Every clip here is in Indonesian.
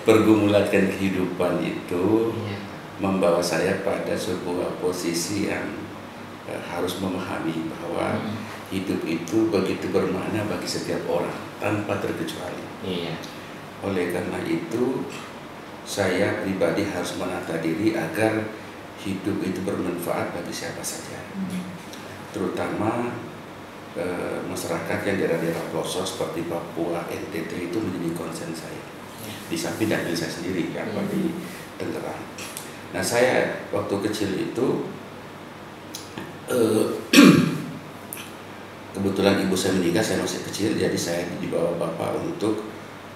pergumulan kehidupan itu membawa saya pada sebuah posisi yang harus memahami bahwa hidup itu begitu bermakna bagi setiap orang tanpa terkecuali. Oleh karena itu saya pribadi harus menata diri agar hidup itu bermanfaat bagi siapa saja, terutama masyarakat yang daerah-daerah pelosok seperti Papua, NTT itu menjadi concern saya. Di samping dari saya sendiri, di Tangerang. Nah, saya waktu kecil itu kebetulan ibu saya meninggal, saya masih kecil, jadi saya dibawa bapak untuk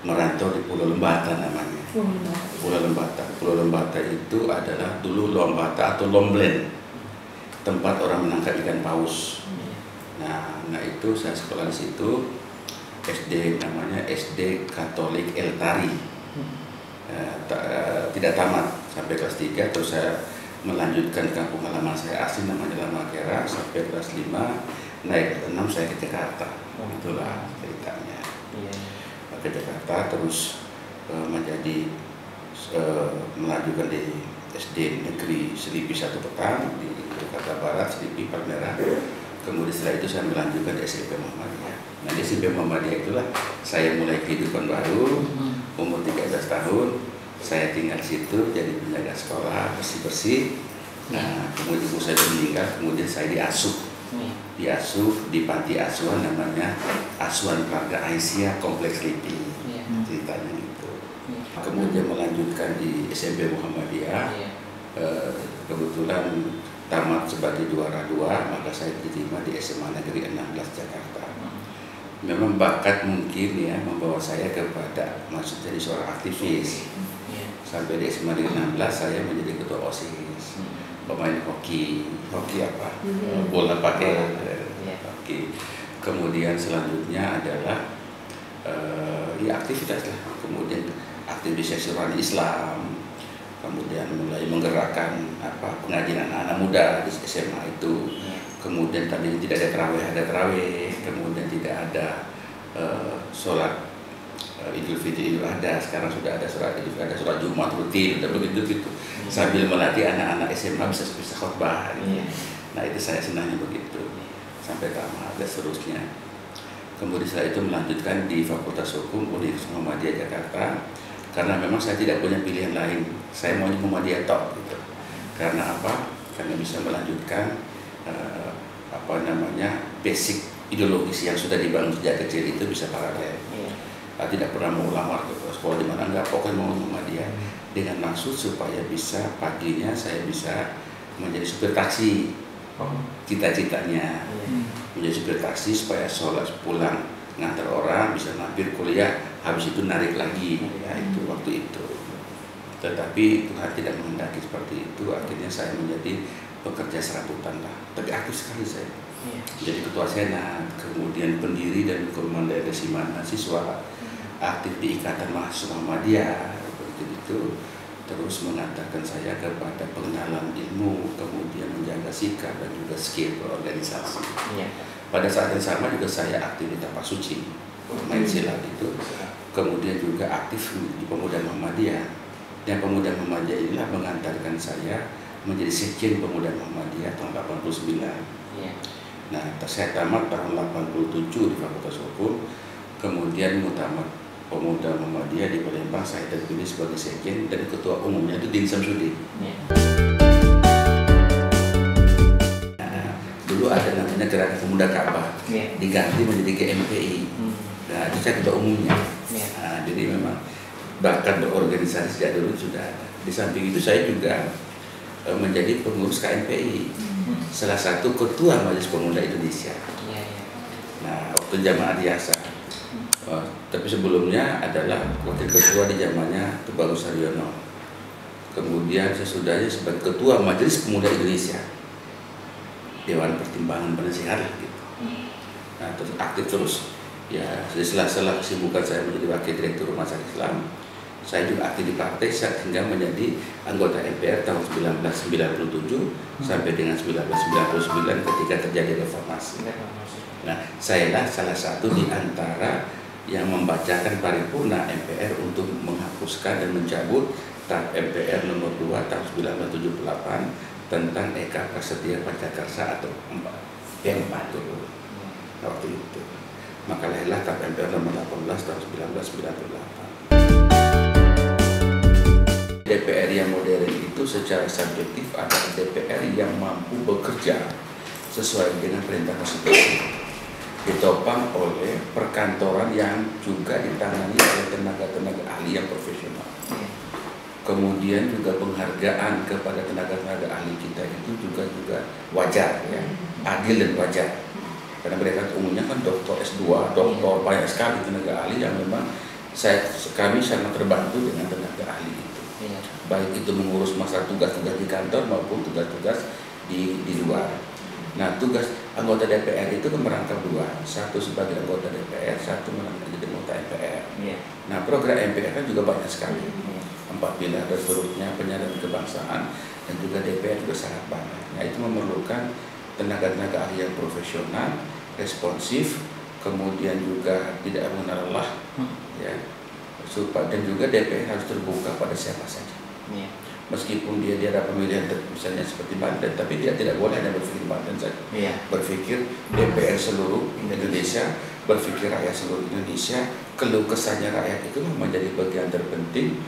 merantau di Pulau Lembata namanya. Pulau Lembata. Pulau Lembata itu adalah dulu Lombata atau Lomblen, tempat orang menangkap ikan paus. Nah itu saya sekolah di situ, SD namanya SD Katolik El Tari. Tidak tamat sampai kelas 3, terus saya melanjutkan kampung halaman saya asli namanya Lamakera sampai kelas 5, naik kelas 6 saya ke Jakarta. Itulah ceritanya. Ke Jakarta terus menjadi melanjutkan di SD Negeri Selipi 1 Petang di Jakarta Barat, Selipi Palmerah. Kemudian setelah itu saya melanjutkan di SMP Muhammadiyah. Nah di SMP Muhammadiyah itulah saya mulai kehidupan baru. Umur 13 tahun saya tinggal situ jadi penjaga sekolah, bersih-bersih. Nah kemudian ibu saya meninggal, kemudian saya diasuh di panti asuhan namanya Asuhan Keluarga Aisyah Kompleks Lipi. Ceritanya itu. Kemudian melanjutkan di SMP Muhammadiyah. Kebetulan tamat sebagai juara 2, maka saya diterima di SMA Negeri 16 Jakarta. Memang bakat mungkin ya membawa saya kepada maksud jadi seorang aktivis. Sampai di SMA Negeri 16 saya menjadi ketua OSIS, pemain hoki apa? Bola pakai hoki. Kemudian selanjutnya adalah aktivitas lah. Kemudian aktivis seksual Islam. Kemudian mulai menggerakkan pengajian anak-anak muda di SMA itu. Kemudian tadi tidak ada terawih, kemudian tidak ada sholat Idul Fitri, Idul Adha. Sekarang sudah ada sholat Idul Adha, sholat Jumat rutin, udah begitu. Sambil melatih anak-anak SMA bisa khotbah. Nah itu saya senangnya begitu sampai tamat dan seterusnya. Kemudian setelah itu melanjutkan di Fakultas Hukum Universitas Muhammadiyah Jakarta. Karena memang saya tidak punya pilihan lain, saya mau Muhammadiyah top gitu. Karena apa? Karena bisa melanjutkan basic ideologis yang sudah dibangun sejak kecil itu bisa paralel. Tidak pernah mau lamar ke sekolah di mana enggak, pokoknya mau Muhammadiyah dengan maksud supaya bisa paginya saya bisa menjadi supir taksi. Cita-citanya menjadi supir taksi supaya sholat pulang ngantar orang bisa mampir kuliah, habis itu narik lagi. Itu waktu itu. Tetapi Tuhan tidak menghendaki seperti itu, akhirnya saya menjadi pekerja serabutan lah. Tapi aktif sekali saya. Jadi ketua senat, kemudian pendiri dan komandan resimen mahasiswa, aktif di Ikatan Mahasiswa Muhammadiyah, begitu. Terus mengantarkan saya kepada pengenalan ilmu, kemudian menjaga sikap dan juga skill berorganisasi. Pada saat yang sama juga saya aktif di Tapak Suci, main silat itu. Kemudian juga aktif di Pemuda Muhammadiyah. Dan Pemuda Muhammadiyah inilah mengantarkan saya menjadi sekjen Pemuda Muhammadiyah tahun 89. Nah, saya tamat tahun 87 di Fakultas Hukum, kemudian mutamat Pemuda Muhammadiyah di Palembang, saya terpilih sebagai sekjen dan ketua umumnya itu Din Samsudin. Nah, dulu ada namanya Gerakan Pemuda Ka'bah, diganti menjadi GMPI. Nah, itu saya ketua umumnya. Nah, jadi memang bahkan berorganisasi sejak dulu sudah ada. Di samping itu saya juga menjadi pengurus KNPI, salah satu ketua Majelis Pemuda Indonesia. Nah, waktu zaman Adi Hasan. Tapi sebelumnya adalah wakil ketua di zamannya Tubagus Saryono. Kemudian sesudahnya sebagai ketua Majelis Pemuda Indonesia, Dewan Pertimbangan Penasihat gitu. Nah, terus aktif terus. Ya, setelah kesibukan saya menjadi wakil direktur Rumah Sakit Islam, saya juga aktif di partai sehingga menjadi anggota MPR tahun 1997 sampai dengan 1999 ketika terjadi reformasi. Nah, saya lah salah satu di antara yang membacakan paripurna MPR untuk menghapuskan dan mencabut TAP MPR nomor 2 tahun 1978 tentang Eka Prasetya Pancakarsa atau P4 dulu waktu itu. Maka lahirlah TAP MPR nomor 18 tahun 1998. DPR yang modern itu secara subjektif adalah DPR yang mampu bekerja sesuai dengan perintah konstitusi, ditopang oleh perkantoran yang juga ditangani oleh tenaga-tenaga ahli yang profesional. Kemudian juga penghargaan kepada tenaga-tenaga ahli kita itu juga wajar, ya, adil dan wajar. Karena mereka umumnya kan doktor S2, doktor, banyak sekali tenaga ahli yang memang kami sangat terbantu dengan tenaga ahli itu. Baik itu mengurus masalah tugas-tugas di kantor maupun tugas-tugas di luar. Nah, tugas anggota DPR itu kan merangkap dua, satu sebagai anggota DPR, satu menjadi anggota MPR. Nah, program MPR kan juga banyak sekali, 4 pilar dan seterusnya, penyadaran kebangsaan, dan juga DPR juga sangat banyak. Nah, itu memerlukan tenaga-tenaga ahli yang profesional, responsif, kemudian juga tidak mengenal lelah, ya, dan juga DPR harus terbuka pada siapa saja. Meskipun dia ada pemilihan misalnya seperti Banten, tapi dia tidak boleh hanya berpikir Banten saja. Berpikir DPR seluruh Indonesia, berpikir rakyat seluruh Indonesia, keluh kesahnya rakyat itu menjadi bagian terpenting.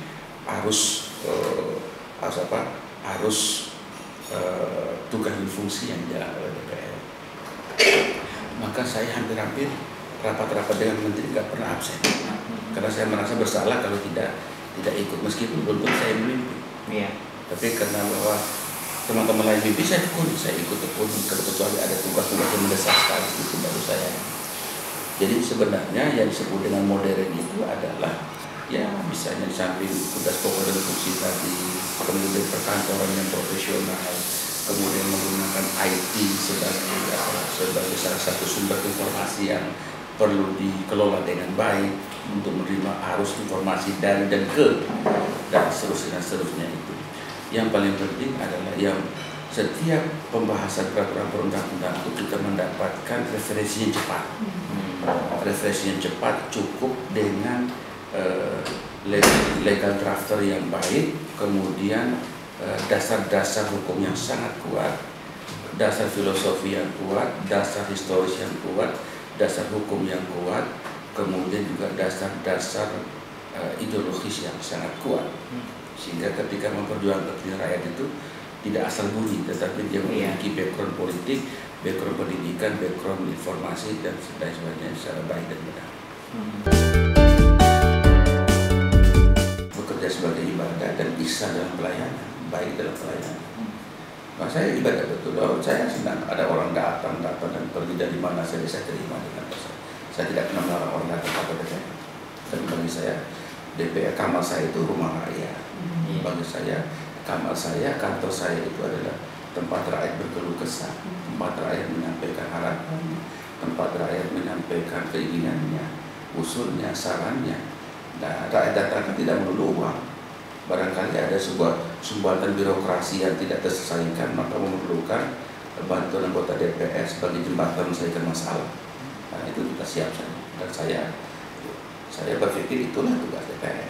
Harus tugas dan fungsi yang dijalankan oleh DPR. Maka saya hampir-hampir rapat-rapat dengan menteri nggak pernah absen, karena saya merasa bersalah kalau tidak ikut, meskipun belum saya memimpin. Tapi karena bahwa teman-teman lain mimpi, saya ikut tekun, kecuali ada tugas-tugas yang mendesak sekali itu baru saya. Jadi sebenarnya yang disebut dengan modern itu adalah, ya, misalnya di samping tugas pokok dan fungsi tadi, kemudian perkantoran yang profesional, kemudian menggunakan IT sebagai salah satu sumber informasi yang perlu dikelola dengan baik untuk menerima arus informasi dari dan ke, dan seterusnya itu. Yang paling penting adalah yang setiap pembahasan peraturan perundang-undangan itu kita mendapatkan referensi yang cepat. Referensi yang cepat cukup dengan legal drafter yang baik, kemudian dasar-dasar hukum yang sangat kuat, dasar filosofi yang kuat, dasar historis yang kuat, dasar hukum yang kuat, kemudian juga dasar-dasar ideologis yang sangat kuat, sehingga ketika memperjuangkan kepentingan rakyat itu tidak asal bunyi, tetapi dia memiliki background politik, background pendidikan, background informasi, dan sebagainya secara baik dan benar. Bekerja sebagai ibadah dan ihsan dalam pelayanan, baik dalam pelayanan. Nah, saya ibadah betul, saya senang ada orang datang dan pergi dari mana saja saya terima dengan besar. Saya tidak pernah melarang orang datang kepada saya. Dan bagi saya, DPR, kamar saya itu rumah rakyat. Bagi saya, kamar saya, kantor saya itu adalah tempat rakyat berkeluh kesah, tempat rakyat menyampaikan harapannya, tempat rakyat menyampaikan keinginannya, usulnya, sarannya. Nah, rakyat datang kan tidak melulu uang. Barangkali ada sebuah sumbatan birokrasi yang tidak terselesaikan, maka memerlukan bantuan anggota DPR sebagai jembatan menyelesaikan masalah. Nah, itu kita siap saja. Dan saya berpikir itulah tugas DPR.